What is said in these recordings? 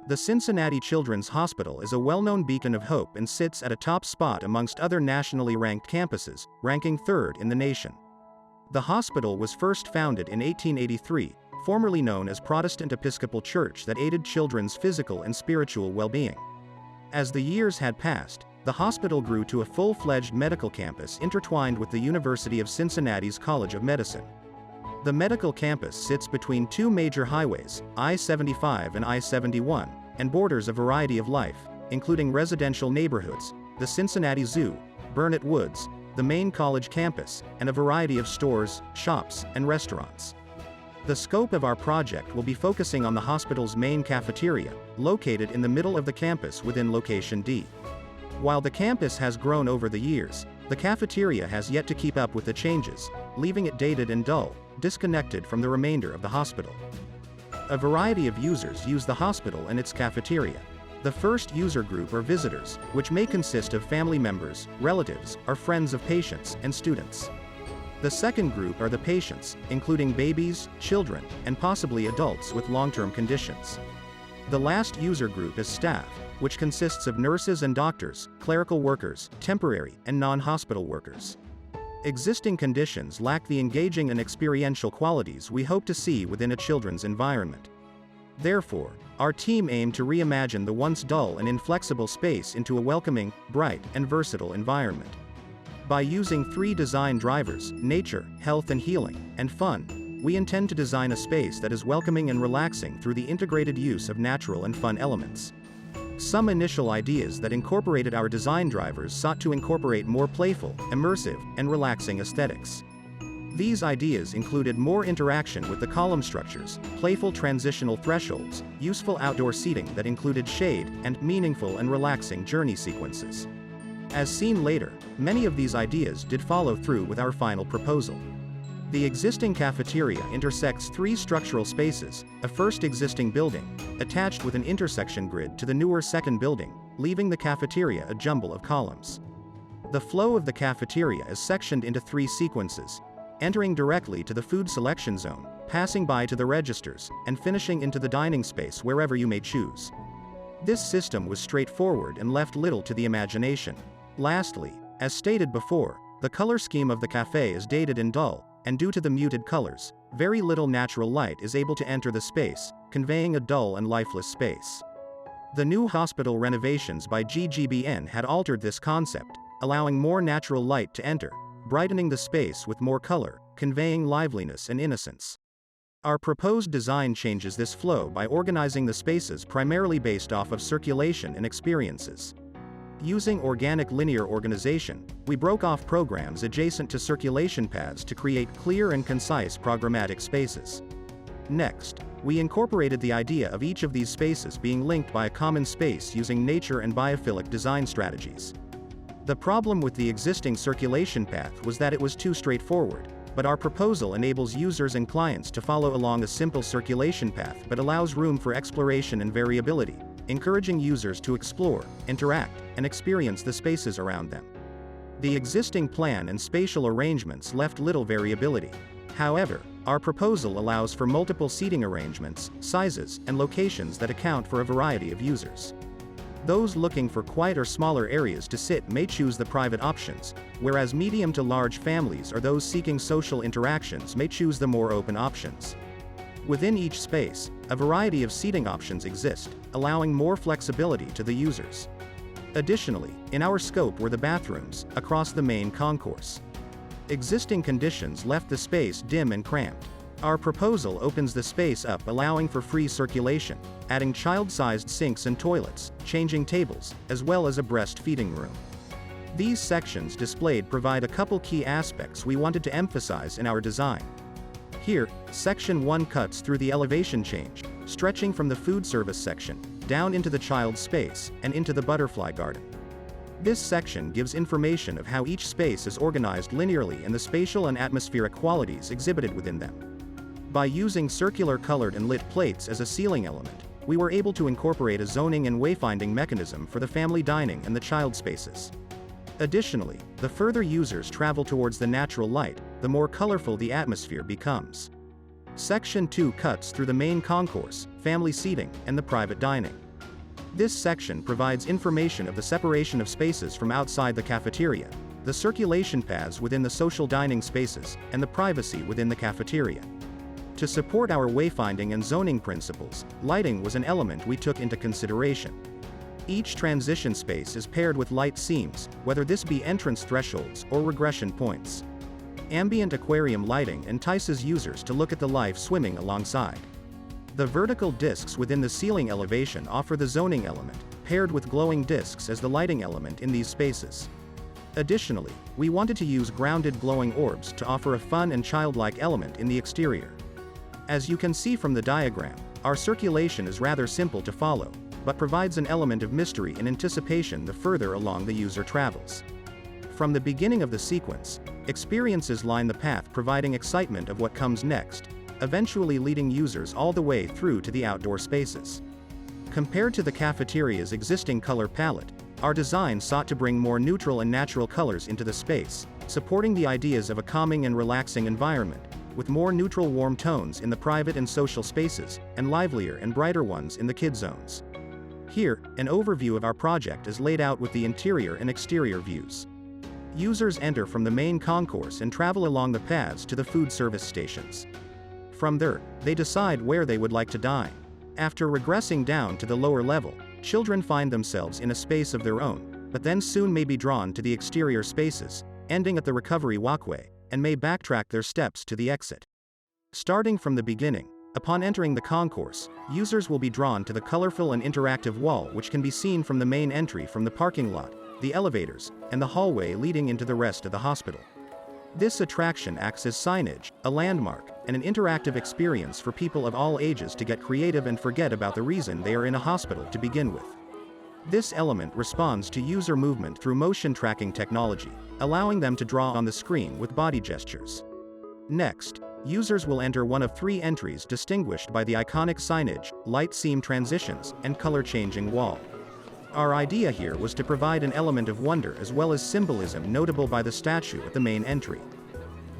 The Cincinnati Children's Hospital is a well-known beacon of hope and sits at a top spot amongst other nationally ranked campuses, ranking third in the nation. The hospital was first founded in 1883, formerly known as Protestant Episcopal Church, that aided children's physical and spiritual well-being. As the years had passed, the hospital grew to a full-fledged medical campus intertwined with the University of Cincinnati's College of Medicine. The medical campus sits between two major highways, I-75 and I-71, and borders a variety of life, including residential neighborhoods, the Cincinnati Zoo, Burnett Woods, the main college campus, and a variety of stores, shops, and restaurants. The scope of our project will be focusing on the hospital's main cafeteria, located in the middle of the campus within Location D. While the campus has grown over the years, the cafeteria has yet to keep up with the changes, leaving it dated and dull, disconnected from the remainder of the hospital. A variety of users use the hospital and its cafeteria. The first user group are visitors, which may consist of family members, relatives, or friends of patients and students. The second group are the patients, including babies, children, and possibly adults with long-term conditions. The last user group is staff, which consists of nurses and doctors, clerical workers, temporary and non-hospital workers. Existing conditions lack the engaging and experiential qualities we hope to see within a children's environment. Therefore, our team aimed to reimagine the once dull and inflexible space into a welcoming, bright, and versatile environment. By using three design drivers, nature, health and healing, and fun, we intend to design a space that is welcoming and relaxing through the integrated use of natural and fun elements. Some initial ideas that incorporated our design drivers sought to incorporate more playful, immersive, and relaxing aesthetics. These ideas included more interaction with the column structures, playful transitional thresholds, useful outdoor seating that included shade, and meaningful and relaxing journey sequences. As seen later, many of these ideas did follow through with our final proposal. The existing cafeteria intersects three structural spaces, a first existing building, attached with an intersection grid to the newer second building, leaving the cafeteria a jumble of columns. The flow of the cafeteria is sectioned into three sequences, entering directly to the food selection zone, passing by to the registers, and finishing into the dining space wherever you may choose. This system was straightforward and left little to the imagination. Lastly, as stated before, the color scheme of the cafe is dated and dull, and due to the muted colors, very little natural light is able to enter the space, conveying a dull and lifeless space. The new hospital renovations by GGBN had altered this concept, allowing more natural light to enter, brightening the space with more color, conveying liveliness and innocence. Our proposed design changes this flow by organizing the spaces primarily based off of circulation and experiences. Using organic linear organization, we broke off programs adjacent to circulation paths to create clear and concise programmatic spaces. Next, we incorporated the idea of each of these spaces being linked by a common space using nature and biophilic design strategies. The problem with the existing circulation path was that it was too straightforward, but our proposal enables users and clients to follow along a simple circulation path but allows room for exploration and variability, encouraging users to explore, interact, and experience the spaces around them. The existing plan and spatial arrangements left little variability. However, our proposal allows for multiple seating arrangements, sizes, and locations that account for a variety of users. Those looking for quieter, smaller areas to sit may choose the private options, whereas medium to large families or those seeking social interactions may choose the more open options. Within each space, a variety of seating options exist, allowing more flexibility to the users. Additionally, in our scope were the bathrooms, across the main concourse. Existing conditions left the space dim and cramped. Our proposal opens the space up, allowing for free circulation, adding child-sized sinks and toilets, changing tables, as well as a breastfeeding room. These sections displayed provide a couple key aspects we wanted to emphasize in our design. Here, Section 1 cuts through the elevation change, stretching from the food service section, down into the child space, and into the butterfly garden. This section gives information of how each space is organized linearly and the spatial and atmospheric qualities exhibited within them. By using circular colored and lit plates as a ceiling element, we were able to incorporate a zoning and wayfinding mechanism for the family dining and the child spaces. Additionally, the further users travel towards the natural light, the more colorful the atmosphere becomes. Section 2 cuts through the main concourse, family seating, and the private dining. This section provides information of the separation of spaces from outside the cafeteria, the circulation paths within the social dining spaces, and the privacy within the cafeteria. To support our wayfinding and zoning principles, lighting was an element we took into consideration. Each transition space is paired with light seams, whether this be entrance thresholds or regression points. Ambient aquarium lighting entices users to look at the life swimming alongside. The vertical discs within the ceiling elevation offer the zoning element, paired with glowing discs as the lighting element in these spaces. Additionally, we wanted to use grounded glowing orbs to offer a fun and childlike element in the exterior. As you can see from the diagram, our circulation is rather simple to follow, but provides an element of mystery and anticipation the further along the user travels. From the beginning of the sequence, experiences line the path, providing excitement of what comes next, eventually leading users all the way through to the outdoor spaces. Compared to the cafeteria's existing color palette, our design sought to bring more neutral and natural colors into the space, supporting the ideas of a calming and relaxing environment, with more neutral warm tones in the private and social spaces, and livelier and brighter ones in the kid zones. Here, an overview of our project is laid out with the interior and exterior views. Users enter from the main concourse and travel along the paths to the food service stations. From there, they decide where they would like to dine. After regressing down to the lower level, children find themselves in a space of their own, but then soon may be drawn to the exterior spaces, ending at the recovery walkway, and may backtrack their steps to the exit. Starting from the beginning, upon entering the concourse, users will be drawn to the colorful and interactive wall which can be seen from the main entry from the parking lot, the elevators, and the hallway leading into the rest of the hospital. This attraction acts as signage, a landmark, and an interactive experience for people of all ages to get creative and forget about the reason they are in a hospital to begin with. This element responds to user movement through motion tracking technology, allowing them to draw on the screen with body gestures. Next, users will enter one of 3 entries distinguished by the iconic signage, light seam transitions, and color-changing wall. Our idea here was to provide an element of wonder as well as symbolism notable by the statue at the main entry.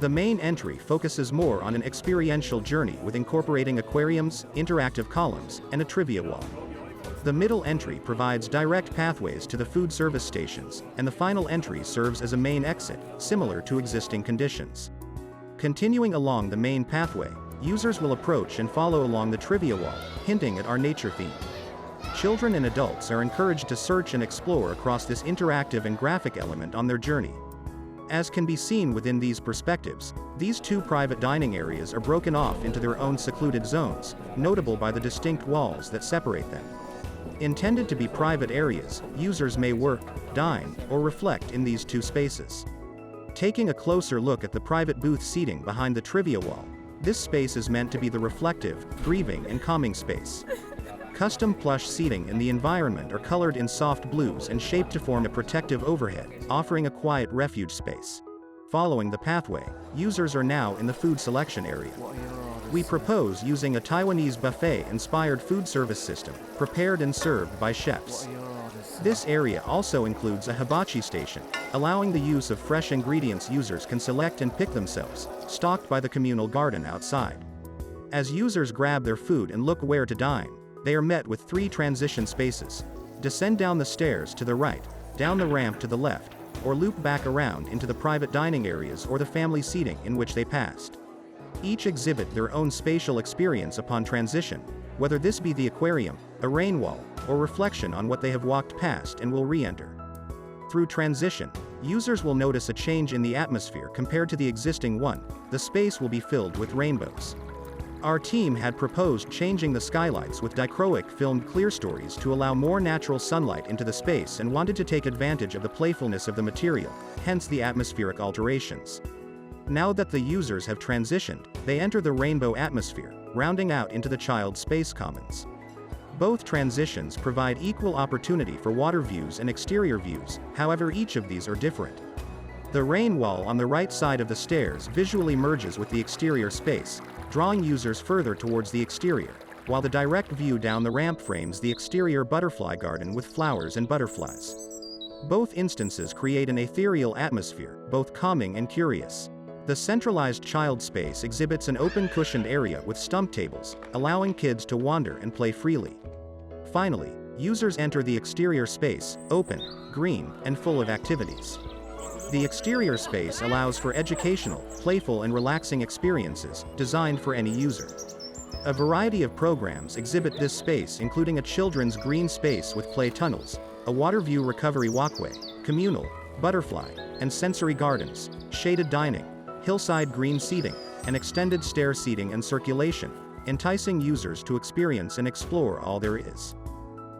The main entry focuses more on an experiential journey with incorporating aquariums, interactive columns, and a trivia wall. The middle entry provides direct pathways to the food service stations, and the final entry serves as a main exit, similar to existing conditions. Continuing along the main pathway, users will approach and follow along the trivia wall, hinting at our nature theme. Children and adults are encouraged to search and explore across this interactive and graphic element on their journey. As can be seen within these perspectives, these 2 private dining areas are broken off into their own secluded zones, notable by the distinct walls that separate them. Intended to be private areas, users may work, dine, or reflect in these 2 spaces. Taking a closer look at the private booth seating behind the trivia wall, this space is meant to be the reflective, grieving, and calming space. Custom plush seating in the environment are colored in soft blues and shaped to form a protective overhead, offering a quiet refuge space. Following the pathway, users are now in the food selection area. We propose using a Taiwanese buffet-inspired food service system, prepared and served by chefs. This area also includes a hibachi station, allowing the use of fresh ingredients users can select and pick themselves, stocked by the communal garden outside. As users grab their food and look where to dine, they are met with 3 transition spaces. Descend down the stairs to the right, down the ramp to the left, or loop back around into the private dining areas or the family seating in which they passed. Each exhibit their own spatial experience upon transition, whether this be the aquarium, a rain wall, or reflection on what they have walked past and will re-enter. Through transition, users will notice a change in the atmosphere compared to the existing one. The space will be filled with rainbows. Our team had proposed changing the skylights with dichroic filmed clear stories to allow more natural sunlight into the space and wanted to take advantage of the playfulness of the material, hence the atmospheric alterations. Now that the users have transitioned, they enter the rainbow atmosphere, rounding out into the child space commons. Both transitions provide equal opportunity for water views and exterior views, however each of these are different. The rain wall on the right side of the stairs visually merges with the exterior space, drawing users further towards the exterior, while the direct view down the ramp frames the exterior butterfly garden with flowers and butterflies. Both instances create an ethereal atmosphere, both calming and curious. The centralized child space exhibits an open cushioned area with stump tables, allowing kids to wander and play freely. Finally, Users enter the exterior space, open, green, and full of activities. The exterior space allows for educational, playful and relaxing experiences, designed for any user. A variety of programs exhibit this space, including a children's green space with play tunnels, a water view recovery walkway, communal, butterfly, and sensory gardens, shaded dining, hillside green seating, and extended stair seating and circulation, enticing users to experience and explore all there is.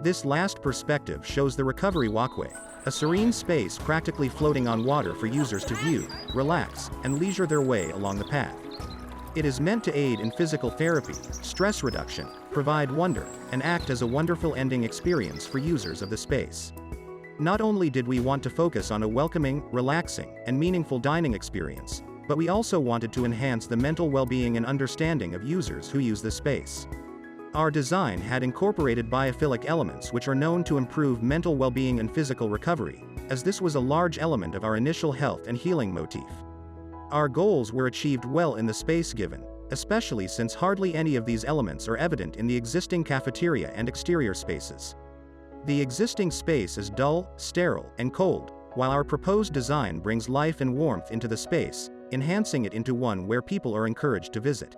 This last perspective shows the recovery walkway, a serene space practically floating on water for users to view, relax, and leisure their way along the path. It is meant to aid in physical therapy, stress reduction, provide wonder, and act as a wonderful ending experience for users of the space. Not only did we want to focus on a welcoming, relaxing, and meaningful dining experience, but we also wanted to enhance the mental well-being and understanding of users who use the space. Our design had incorporated biophilic elements which are known to improve mental well-being and physical recovery, as this was a large element of our initial health and healing motif. Our goals were achieved well in the space given, especially since hardly any of these elements are evident in the existing cafeteria and exterior spaces. The existing space is dull, sterile, and cold, while our proposed design brings life and warmth into the space, enhancing it into one where people are encouraged to visit.